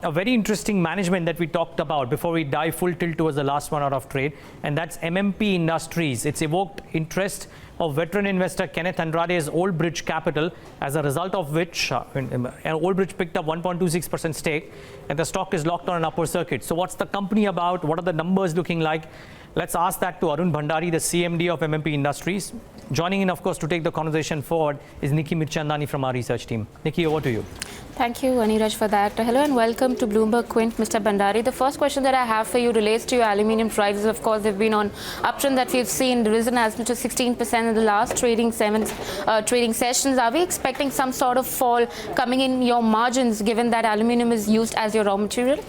A very interesting management that we talked about before we dive full tilt towards the last one out of trade, and that's MMP Industries. It's evoked interest of veteran investor Kenneth Andrade's Old Bridge Capital, as a result of which Old Bridge picked up 1.26% stake, and the stock is locked on an upper circuit. So what's the company about? What are the numbers looking like? Let's ask that to Arun Bhandari, the CMD of MMP Industries. Joining in, of course, to take the conversation forward is Nickey Mirchandani from our research team. Nickey, over to you. Thank you, Aniraj, for that. Hello and welcome to BloombergQuint, Mr. Bhandari. The first question that I have for you relates to your aluminium prices. Of course, they've been on uptrend that we've seen, risen as much as 16% in the last trading sessions. Are we expecting some sort of fall coming in your margins, given that aluminium is used as your raw material?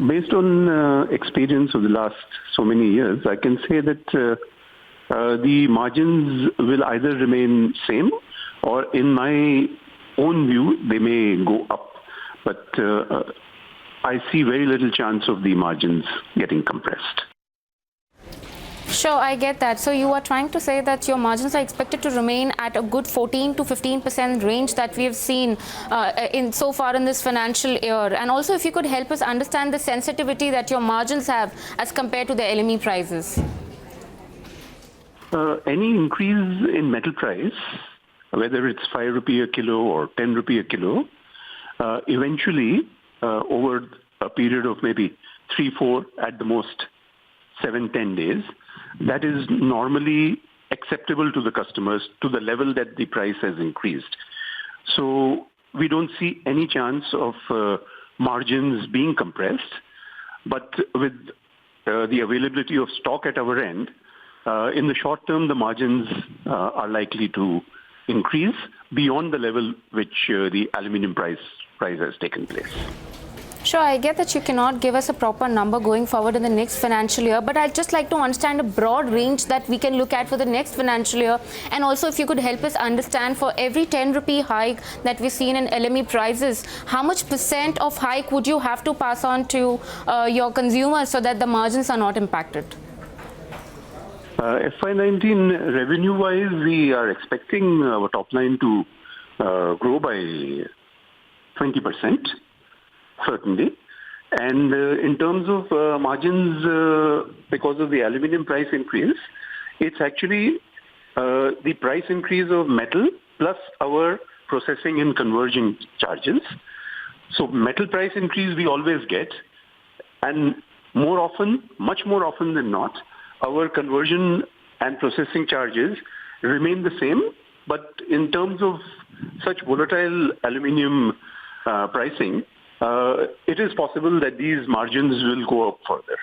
Based on experience of the last so many years, I can say that the margins will either remain same, or in my own view, they may go up. But I see very little chance of the margins getting compressed. Sure, I get that. So you are trying to say that your margins are expected to remain at a good 14 to 15% range that we have seen so far in this financial year. And also, if you could help us understand the sensitivity that your margins have as compared to the LME prices. Any increase in metal price, whether it's 5 rupee a kilo or 10 rupee a kilo, eventually over a period of maybe 3, 4, at the most 7, 10 days, that is normally acceptable to the customers to the level that the price has increased. So we don't see any chance of margins being compressed. But with the availability of stock at our end, in the short term, the margins are likely to increase beyond the level which the aluminium price has taken place. Sure, I get that you cannot give us a proper number going forward in the next financial year, but I'd just like to understand a broad range that we can look at for the next financial year. And also, if you could help us understand, for every 10 rupee hike that we've seen in LME prices, how much percent of hike would you have to pass on to your consumers so that the margins are not impacted? FY19 revenue-wise, we are expecting our top line to grow by 20%. Certainly. And in terms of margins, because of the aluminium price increase, it's actually the price increase of metal plus our processing and conversion charges. So metal price increase we always get, and more often, much more often than not, our conversion and processing charges remain the same. But in terms of such volatile aluminium pricing, it is possible that these margins will go up further.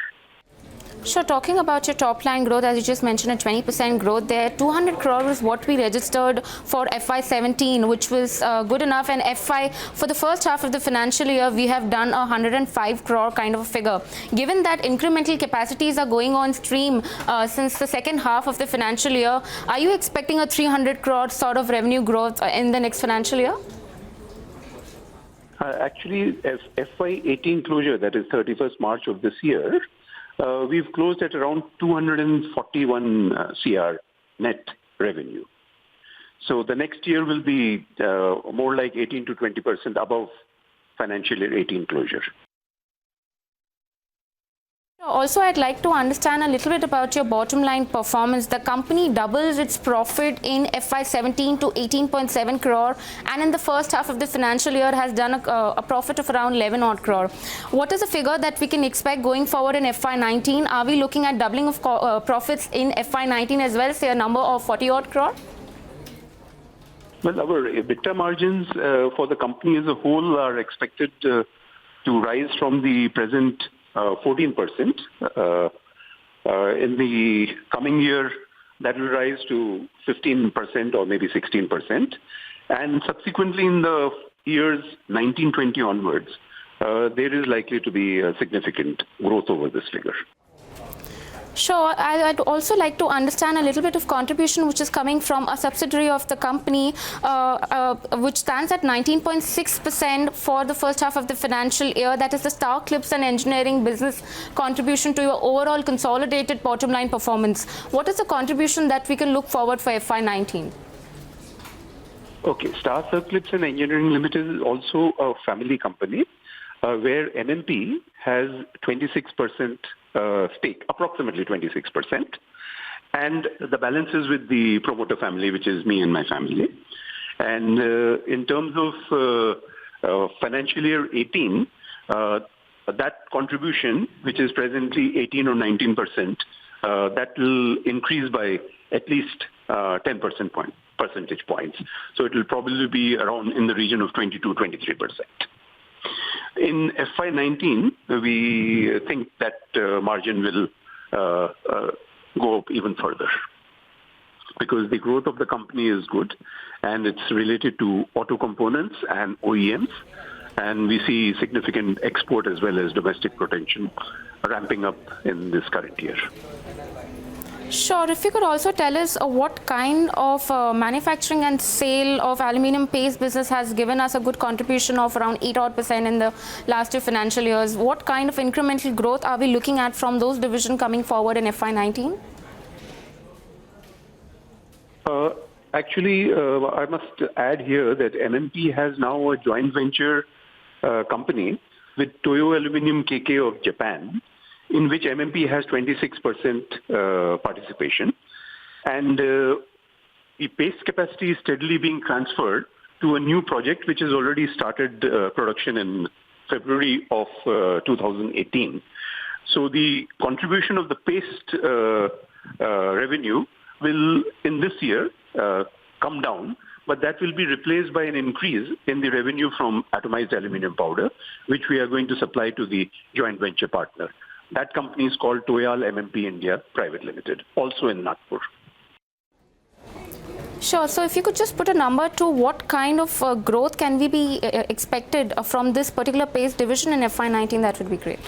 Sure, talking about your top line growth, as you just mentioned, a 20% growth there. 200 crore is what we registered for FY17, which was good enough. And for the first half of the financial year, we have done a 105 crore kind of a figure. Given that incremental capacities are going on stream since the second half of the financial year, are you expecting a 300 crore sort of revenue growth in the next financial year? Actually, as FY18 closure, that is 31st March of this year, we've closed at around 241 CR net revenue. So the next year will be more like 18 to 20% above financial year 18 closure. Also, I'd like to understand a little bit about your bottom line performance. The company doubles its profit in FY17 to 18.7 crore, and in the first half of the financial year has done a profit of around 11 odd crore. What is the figure that we can expect going forward in FY19? Are we looking at doubling of profits in FY19 as well, say a number of 40 odd crore? Well, our EBITDA margins for the company as a whole are expected to rise from the present 14%. In the coming year, that will rise to 15% or maybe 16%. And subsequently in the years 1920 onwards, there is likely to be a significant growth over this figure. Sure. I'd also like to understand a little bit of contribution which is coming from a subsidiary of the company, which stands at 19.6% for the first half of the financial year. That is the Star Clips and Engineering business contribution to your overall consolidated bottom line performance. What is the contribution that we can look forward for FY19? Okay, Star Circlips and Engineering Limited is also a family company where MMP has 26% stake, approximately 26%. And the balance is with the promoter family, which is me and my family. And in terms of financial year 18, that contribution, which is presently 18 or 19%, that will increase by at least 10 percentage points. So it will probably be around in the region of 22-23%. In FY19, we think that margin will go up even further because the growth of the company is good and it's related to auto components and OEMs. And we see significant export as well as domestic potential ramping up in this current year. Sure. If you could also tell us what kind of manufacturing and sale of aluminium paste business has given us a good contribution of around 8% in the last 2 financial years. What kind of incremental growth are we looking at from those divisions coming forward in FY19? Actually, I must add here that MMP has now a joint venture company with Toyo Aluminum KK of Japan, in which MMP has 26% participation. And the paste capacity is steadily being transferred to a new project which has already started production in February of 2018. So the contribution of the paste revenue will, in this year, come down, but that will be replaced by an increase in the revenue from atomized aluminum powder, which we are going to supply to the joint venture partner. That company is called Toyal MMP India Private Limited, also in Nagpur. Sure. So if you could just put a number to what kind of growth can we be expected from this particular paste division in FY19, that would be great.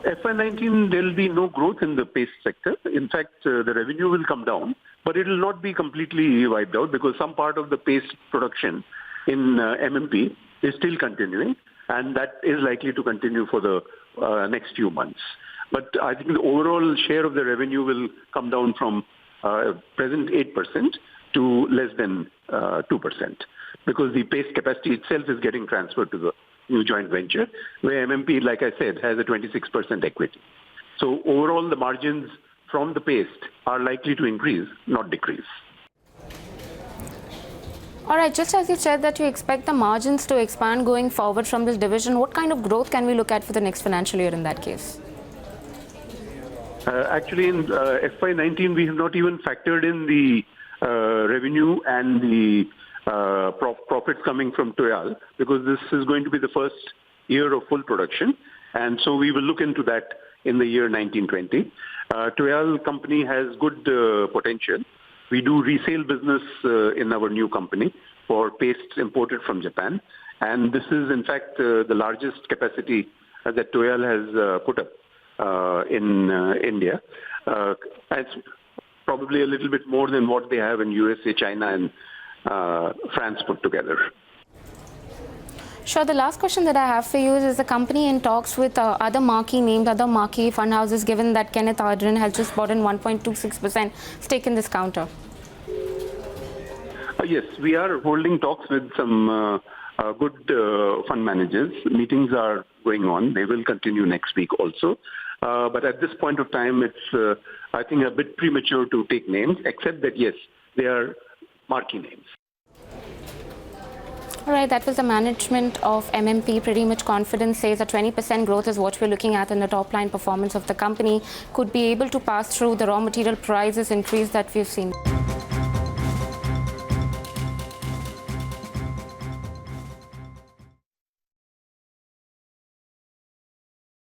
FY19, there will be no growth in the paste sector. In fact, the revenue will come down, but it will not be completely wiped out because some part of the paste production in MMP is still continuing, and that is likely to continue for the next few months. But I think the overall share of the revenue will come down from present 8% to less than 2% because the paste capacity itself is getting transferred to the new joint venture, where MMP, like I said, has a 26% equity. So overall, the margins from the paste are likely to increase, not decrease. All right, just as you said that you expect the margins to expand going forward from this division, what kind of growth can we look at for the next financial year in that case? Actually, in FY19, we have not even factored in the revenue and the profits coming from Toyal, because this is going to be the first year of full production. And so we will look into that in the year 1920. Toyal company has good potential. We do resale business in our new company for pastes imported from Japan. And this is, in fact, the largest capacity that Toyal has put up in India. It's probably a little bit more than what they have in USA, China, and France put together. Sure. The last question that I have for you is the company in talks with other marquee names, other marquee fund houses, given that Kenneth Andrade has just bought in 1.26% stake in this counter? Yes, we are holding talks with some good fund managers. Meetings are going on. They will continue next week also. But at this point of time, it's, I think, a bit premature to take names, except that, yes, they are marquee names. All right, that was the management of MMP. Pretty much confident says a 20% growth is what we're looking at in the top line performance of the company. Could be able to pass through the raw material prices increase that we've seen.